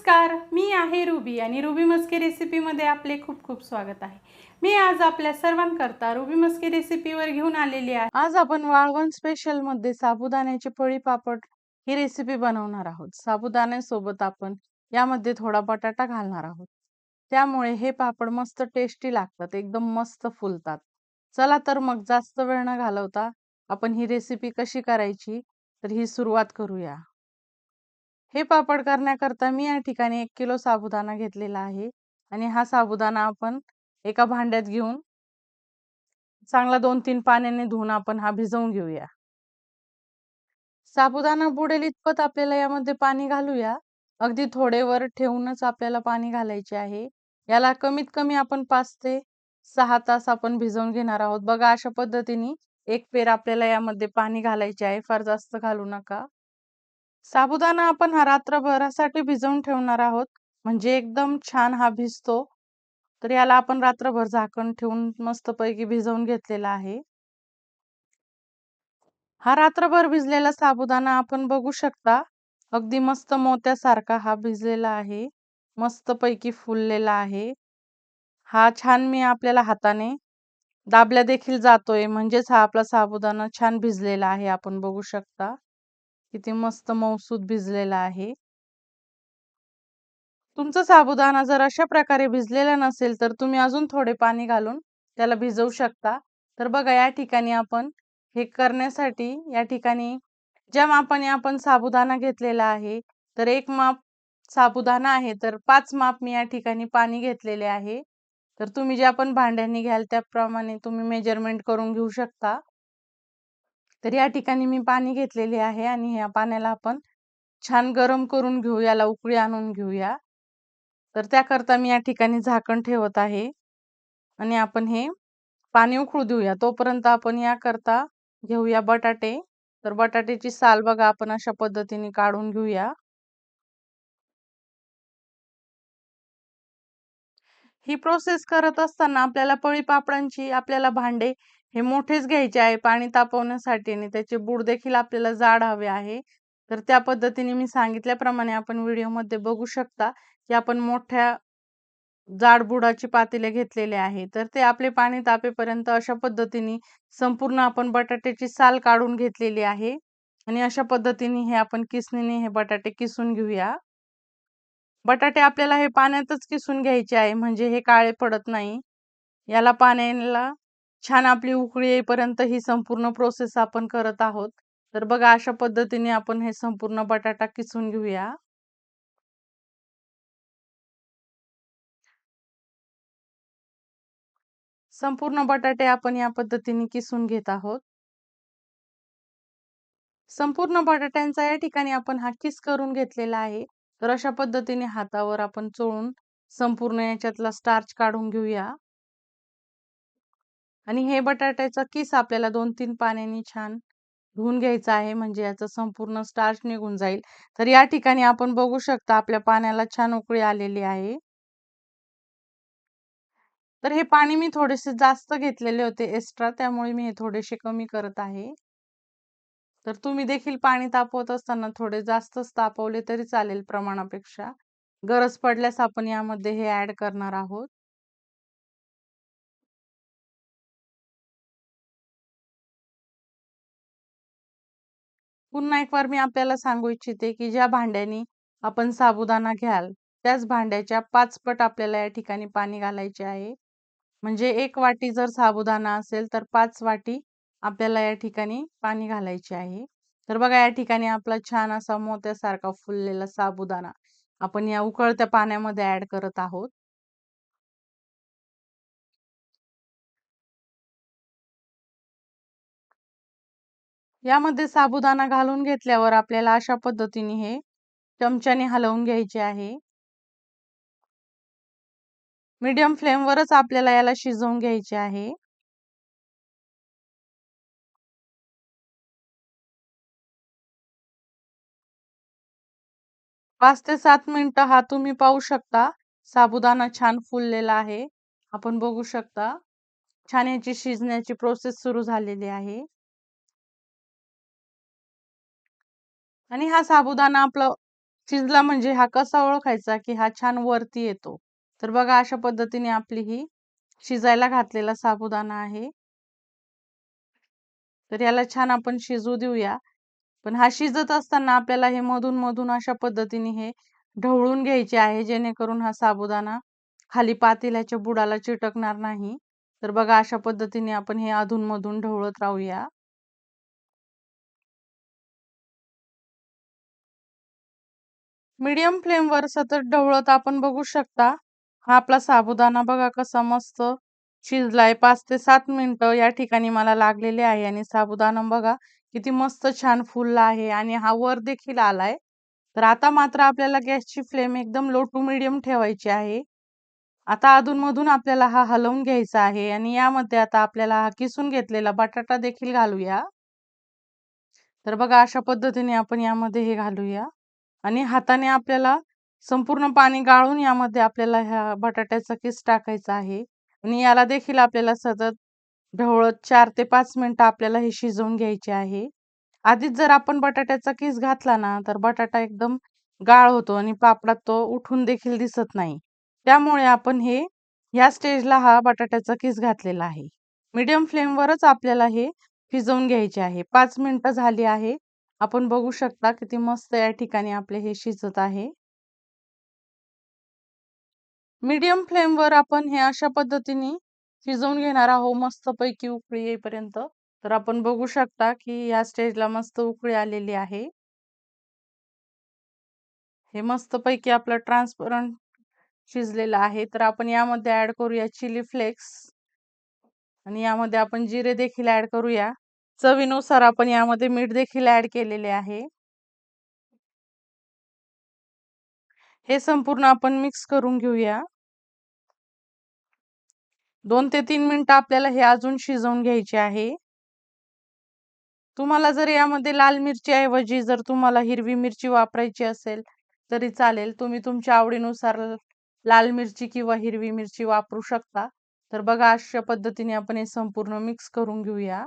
नमस्कार, मी आहे रुबी आणि रुबी मस्के रेसिपीमध्ये आपले खूप खूप स्वागत आहे. मी आज आपल्या सर्वांकरता रुबी मस्के रेसिपीवर घेऊन आलेली आहे. आज आपण वाळवण स्पेशलमध्ये साबुदाण्याचे पळी पापड ही रेसिपी बनवणार आहोत. साबुदाण्यासोबत आपण यामध्ये थोडा बटाटा घालणार आहोत. त्यामुळे हे पापड मस्त टेस्टी लागतात, एकदम मस्त फुलतात. चला तर मग जास्त वेळ न घालवता आपण ही रेसिपी कशी करायची तर ही सुरुवात करूया. हे पापड करण्याकरता मी या ठिकाणी 1 किलो साबुदाणा घेतलेला आहे आणि हा साबुदाणा आपण एका भांड्यात घेऊन चांगला 2-3 पाण्याने धुवून आपण हा भिजवून घेऊया. साबुदाणा बुडेल इतपत आपल्याला यामध्ये पाणी घालूया. अगदी थोडे वर ठेवूनच आपल्याला पाणी घालायचे आहे. याला कमीत कमी आपण 5 ते 6 तास आपण भिजवून घेणार आहोत. बघा अशा पद्धतीने एक पेर आपल्याला यामध्ये पाणी घालायचे आहे. फार जास्त घालू नका. साबुदाणा आपण हा रात्रभरासाठी भिजवून ठेवणार आहोत. म्हणजे एकदम छान हा भिजतो. तर याला आपण रात्रभर झाकण ठेवून मस्तपैकी भिजवून घेतलेला आहे. हा रात्रभर भिजलेला साबुदाणा आपण बघू शकता. अगदी मस्त मोत्यासारखा हा भिजलेला आहे. मस्तपैकी फुललेला आहे. हा छान मी आपल्याला हाताने दाबल्या देखील जातोय. म्हणजेच हा आपला साबुदाणा छान भिजलेला आहे. आपण बघू शकता. किती मस्त मऊसूत भिजलेला आहे. तुमचा साबुदाणा जर अशा प्रकारे भिजलेला नसेल तर तुम्ही अजून थोडे पाणी घालून त्याला भिजवू शकता. तर बघा या ठिकाणी आपण हे करण्यासाठी या ठिकाणी ज्या मापाने आपण साबुदाणा घेतलेला आहे तर 1 माप साबुदाणा आहे तर 5 माप मी या ठिकाणी पाणी घेतलेले आहे. तर तुम्ही जे आपण भांड्याने घ्याल त्याप्रमाणे तुम्ही मेजरमेंट करून घेऊ शकता. तर या ठिकाणी मी पाणी घेतलेले आहे आणि या पाण्याला आपण छान गरम करून घेऊ, याला उकळी आणून घेऊया. तर त्याकरता मी या ठिकाणी झाकण ठेवत आहे आणि आपण हे पाणी उकळू देऊया. तोपर्यंत आपण याकरता घेऊया बटाटे. तर बटाट्याची साल बघा आपण अशा पद्धतीने काढून घेऊया. ही प्रोसेस करत असताना आपल्याला पळी पापडांची आपल्याला भांडे हे मोठेच घ्यायचे आहे पाणी तापवण्यासाठी आणि त्याचे बुड देखील आपल्याला जाड हवे आहे. तर त्या पद्धतीने मी सांगितल्याप्रमाणे आपण व्हिडिओमध्ये बघू शकता की आपण मोठ्या जाड बुडाची पातेले घेतलेले आहे. तर ते आपले पाणी तापेपर्यंत अशा पद्धतीने संपूर्ण आपण बटाट्याची साल काढून घेतलेली आहे आणि अशा पद्धतीने हे आपण किसणीने हे बटाटे किसून घेऊया. बटाटे आपल्याला हे पाण्यातच किसून घ्यायचे आहे म्हणजे हे काळे पडत नाही. याला पाण्याला छान आपली उकळी येईपर्यंत ही संपूर्ण प्रोसेस आपण करत आहोत. तर बघा अशा पद्धतीने आपण हे संपूर्ण बटाटा किसून घेऊया. संपूर्ण बटाटे आपण या पद्धतीने किसून घेत आहोत. संपूर्ण बटाट्यांचा या ठिकाणी आपण हा किस करून घेतलेला आहे. तर अशा पद्धतीने हातावर आपण चोळून संपूर्ण याच्यातला स्टार्च काढून घेऊया. आणि हे बटाट्याचा किस आपल्याला 2-3 पाण्याने छान धुवून घ्यायचा आहे म्हणजे याचा संपूर्ण स्टार्च निघून जाईल. तर या ठिकाणी आपण बघू शकता आपल्या पाण्याला छान उकळी आलेली आहे. तर हे पाणी मी थोडेसे जास्त घेतलेले होते एक्स्ट्रा त्यामुळे मी हे थोडेसे कमी करत आहे. तर तुम्ही देखील पाणी तापवत असताना थोडे जास्तच तापवले तरी चालेल प्रमाणापेक्षा. गरज पडल्यास आपण यामध्ये हे ॲड करणार आहोत. पुन्हा एक वार मी आपल्याला सांगू इच्छिते की ज्या भांड्याने आपण साबुदाणा घ्याल त्याच भांड्याच्या 5 पट आपल्याला या ठिकाणी पाणी घालायचे आहे. म्हणजे 1 वाटी जर साबुदाणा असेल तर 5 वाटी आपल्याला या ठिकाणी पाणी घालायचे आहे. तर बघा या ठिकाणी आपला छान असा मोत्यासारखा फुललेला साबुदाणा आपण या उकळत्या पाण्यामध्ये ॲड करत आहोत. यामध्ये साबुदाणा घालून घेतल्यावर आपल्याला अशा पद्धतीने हे चमच्याने हलवून घ्यायचे आहे. मीडियम फ्लेमवरच आपल्याला याला शिजवून घ्यायचे आहे. 5 ते 7 मिनिटं हा तुम्ही पाहू शकता. साबुदाणा छान फुललेला आहे. आपण बघू शकता. छान याची शिजण्याची प्रोसेस सुरू झालेली आहे. आणि हा साबुदाणा आपला शिजला म्हणजे हा कसा ओळखायचा की हा छान वरती येतो. तर बघा अशा पद्धतीने आपली ही शिजायला घातलेला साबुदाणा आहे. तर याला छान आपण शिजू देऊया. पण हा शिजत असताना आपल्याला हे मधून-मधून अशा पद्धतीने हे ढवळून घ्यायचे आहे, जेणेकरून हा साबुदाणा खाली पातेल्याच्या बुडाला चिटकणार नाही. तर बघा अशा पद्धतीने आपण हे अधून-मधून ढवळत राहूया. मीडियम फ्लेमवर सतत ढवळत आपण बघू शकता. हा आपला साबुदाणा बघा कसा मस्त शिजलाय. 5 ते 7 मिनिटं या ठिकाणी मला लागलेले आहे आणि साबुदाणा बघा किती मस्त छान फुलला आहे आणि हा वर देखील आलाय. तर आता मात्र आपल्याला गॅसची फ्लेम एकदम लो टू मीडियम ठेवायची आहे. आता अधून-मधून आपल्याला हा हलवून घ्यायचा आहे आणि यामध्ये आता आपल्याला हा किसून घेतलेला बटाटा देखील घालूया. तर बघा अशा पद्धतीने आपण यामध्ये हे घालूया आणि हाताने आपल्याला संपूर्ण पाणी गाळून यामध्ये आपल्याला ह्या बटाट्याचा किस टाकायचा आहे आणि याला देखील आपल्याला सतत ढवळत 4 ते 5 मिनिटं आपल्याला हे शिजवून घ्यायचे आहे. आधीच जर आपण बटाट्याचा किस घातला ना, तर बटाटा एकदम गाळ होतो आणि पापडात तो उठून देखील दिसत नाही. त्यामुळे आपण हे ह्या स्टेजला हा बटाट्याचा किस घातलेला आहे. मीडियम फ्लेमवरच आपल्याला हे शिजवून घ्यायचे आहे. 5 मिनिटं झाली आहे. आपण बघू शकता किती मस्त या ठिकाणी आपले हे शिजत आहे. मीडियम फ्लेमवर आपण हे अशा पद्धतीने शिजवून घेणार आहोत मस्तपैकी उकळी येईपर्यंत. तर आपण बघू शकता की या स्टेजला मस्त उकळी आलेली आहे. हे मस्तपैकी आपलं ट्रान्सपरंट शिजलेलं आहे. तर आपण यामध्ये ॲड करूया चिली फ्लेक्स आणि यामध्ये आपण जिरे देखील ॲड करूया. चवीनुसार आपण यामध्ये मीठ देखील ॲड केलेले आहे. हे संपूर्ण आपण मिक्स करून घेऊया. 2 ते 3 मिनिटं आपल्याला हे अजून शिजवून घ्यायचे आहे. तुम्हाला जर यामध्ये लाल मिरची ऐवजी जर तुम्हाला हिरवी मिरची वापरायची असेल तरी चालेल. तुम्ही तुमच्या आवडीनुसार लाल मिरची किंवा हिरवी मिरची वापरू शकता. तर बघा अशा पद्धतीने आपण हे संपूर्ण मिक्स करून घेऊया.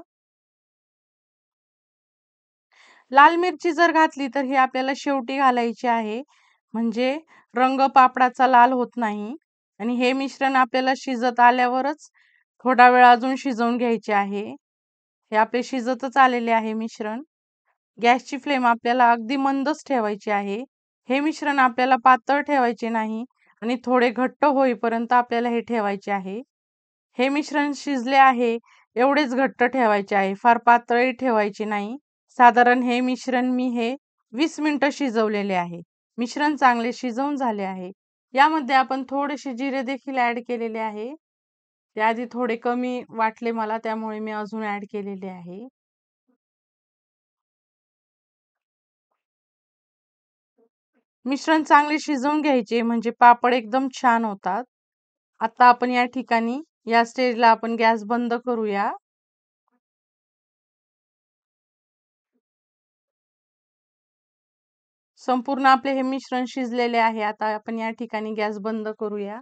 लाल मिरची जर घातली तर ही आपल्याला शेवटी घालायची आहे. म्हणजे रंग पापडाचा लाल होत नाही आणि हे मिश्रण आपल्याला शिजत आल्यावरच थोडा वेळ अजून शिजवून घ्यायचे आहे. हे आपले शिजतच आलेले आहे मिश्रण. गॅसची फ्लेम आपल्याला अगदी मंदच ठेवायची आहे. हे मिश्रण आपल्याला पातळ ठेवायचे नाही आणि थोडे घट्ट होईपर्यंत आपल्याला हे ठेवायचे आहे. हे मिश्रण शिजले आहे एवढेच घट्ट ठेवायचे आहे. फार पातळही ठेवायचे नाही. साधारण हे मिश्रण मी हे 20 मिनिटं शिजवलेले आहे. मिश्रण चांगले शिजवून झाले आहे. यामध्ये आपण थोडेसे जिरे देखील ॲड केलेले आहे. ते आधी थोडे कमी वाटले मला त्यामुळे मी अजून ॲड केलेले आहे. मिश्रण चांगले शिजवून घ्यायचे म्हणजे पापड एकदम छान होतात. आता आपण या ठिकाणी या स्टेजला आपण गॅस बंद करूया. संपूर्ण आपले हे मिश्रण शिजलेले आहे. आता आपण या ठिकाणी गॅस बंद करूया.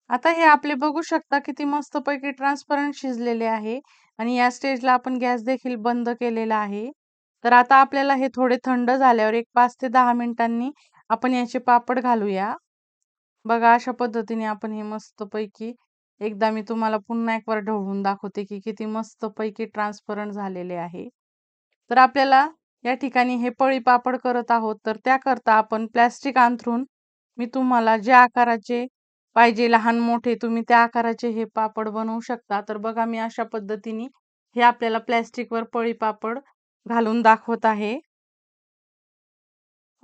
आता हे आपले बघू शकता किती मस्तपैकी ट्रान्सपरंट शिजलेले आहे आणि या स्टेजला आपण गॅस देखील बंद केलेला आहे. तर आता आपल्याला हे थोडे थंड झाल्यावर एक 5 ते 10 मिनिटांनी आपण याचे पापड घालूया. बघा अशा पद्धतीने आपण हे मस्तपैकी एकदा मी तुम्हाला पुन्हा एक वर ढवळून दाखवते की किती मस्तपैकी ट्रान्सपरंट झालेले आहे. तर आपल्याला या ठिकाणी हे पळी पापड करत आहोत. तर त्याकरता आपण प्लास्टिक अंथरून मी तुम्हाला ज्या आकाराचे पाहिजे लहान मोठे तुम्ही त्या आकाराचे हे पापड बनवू शकता. तर बघा मी अशा पद्धतीने हे आपल्याला प्लास्टिकवर पळी पापड घालून दाखवत आहे.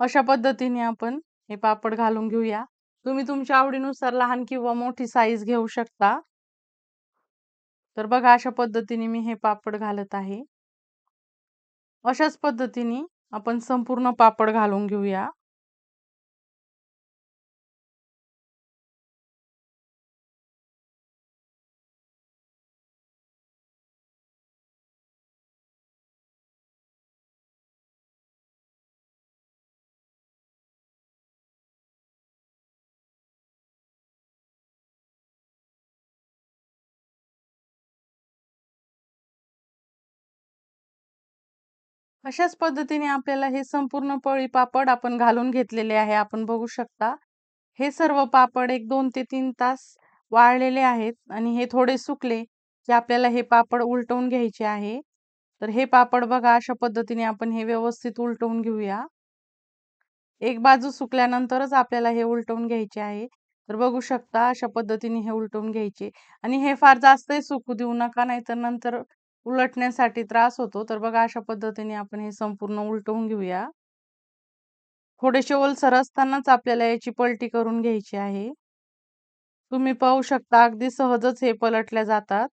अशा पद्धतीने आपण हे पापड घालून घेऊया. तुम्ही तुमच्या आवडीनुसार लहान किंवा मोठी साईज घेऊ शकता. तर बघा अशा पद्धतीने मी हे पापड घालत आहे. अशाच पद्धतीने आपण संपूर्ण पापड घालून घेऊया. अशाच पद्धतीने आपल्याला हे संपूर्ण पळी पापड आपण घालून घेतलेले आहे. आपण बघू शकता. हे सर्व पापड एक 2 ते 3 तास वाळलेले आहेत आणि हे थोडे सुकले, की आपल्याला हे पापड उलटवून घ्यायचे आहे. तर हे पापड बघा अशा पद्धतीने आपण हे व्यवस्थित उलटवून घेऊया. एक बाजू सुकल्यानंतरच आपल्याला हे उलटवून घ्यायचे आहे. तर बघू शकता अशा पद्धतीने हे उलटवून घ्यायचे आणि हे फार जास्तही सुकू देऊ नका, नाहीतर नंतर उलटण्यासाठी त्रास होतो. तर बघा अशा पद्धतीने आपण हे संपूर्ण उलटवून घेऊया. थोडेसे ओलसर असतानाच आपल्याला याची पलटी करून घ्यायची आहे. तुम्ही पाहू शकता अगदी सहजच हे पलटल्या जातात.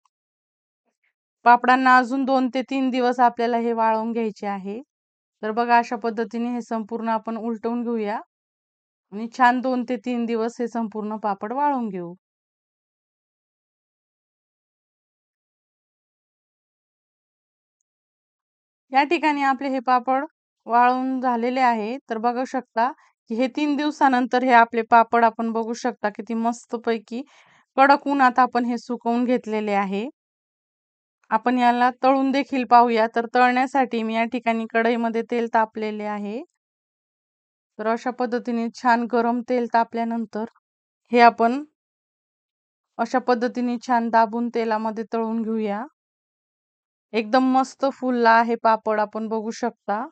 पापडांना अजून 2 ते 3 दिवस आपल्याला हे वाळवून घ्यायचे आहे. तर बघा अशा पद्धतीने हे संपूर्ण आपण उलटवून घेऊया आणि छान 2 ते 3 दिवस हे संपूर्ण पापड वाळवून घेऊ. या ठिकाणी आपले हे पापड वाळवून झालेले आहे. तर बघू शकता की हे 3 दिवसानंतर हे आपले पापड आपण बघू शकता किती मस्तपैकी कडक उन्हात आपण हे सुकवून घेतलेले आहे. आपण याला तळून देखील पाहूया. तर तळण्यासाठी मी या ठिकाणी कढईमध्ये तेल तापलेले आहे. तर अशा पद्धतीने छान गरम तेल तापल्यानंतर हे आपण अशा पद्धतीने छान दाबून तेलामध्ये तळून घेऊया. एकदम मस्त फुलला आहे पापड आपण बघू शकता.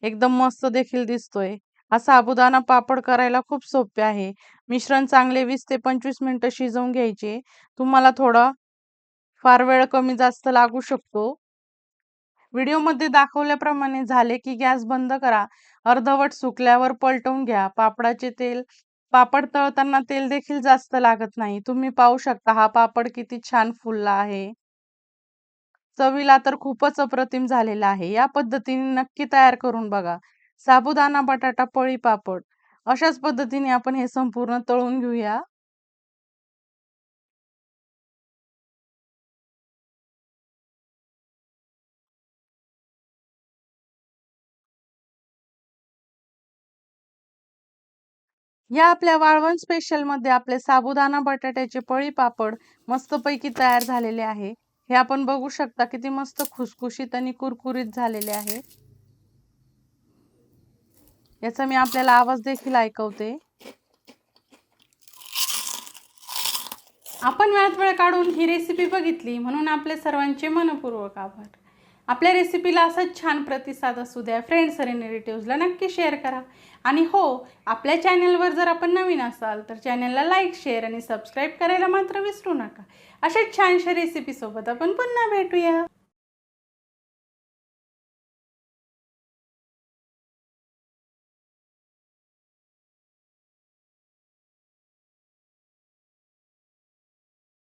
एकदम मस्त देखील दिसतोय. हा साबुदाणा पापड करायला खूप सोपे आहे. मिश्रण चांगले 20 ते 25 मिनिटं शिजवून घ्यायचे. तुम्हाला थोडा फार वेळ कमी जास्त लागू शकतो. व्हिडिओमध्ये दाखवल्याप्रमाणे झाले की गॅस बंद करा. अर्धवट सुकल्यावर पलटवून घ्या. पापड तळताना तेल देखील जास्त लागत नाही. तुम्ही पाहू शकता हा पापड किती छान फुलला आहे. चवीला तर खूपच अप्रतिम झालेला आहे. या पद्धतीने नक्की तयार करून बघा. साबुदाणा बटाटा पळी पापड. अशाच पद्धतीने आपण हे संपूर्ण तळून घेऊया. या आपल्या वाळवण स्पेशलमध्ये आपले साबुदाणा बटाट्याचे पळी पापड मस्तपैकी तयार झालेले आहे. हे आपण बघू शकता किती मस्त खुसखुशीत आणि कुरकुरीत झालेले आहे. याचा मी आपल्याला आवाज देखील ऐकवते. आपण वेळात वेळ काढून ही रेसिपी बघितली म्हणून आपले सर्वांचे मनपूर्वक आभार. आपल्या रेसिपीला असाच छान प्रतिसाद असू द्या. फ्रेंड्स आणि रिलेटिव्हजला नक्की शेअर करा. आणि हो, आपल्या चॅनलवर जर आपण नवीन असाल तर चॅनलला लाईक, शेअर आणि सबस्क्राईब करायला मात्र विसरू नका. अशाच छानशा रेसिपीसोबत आपण पुन्हा भेटूया.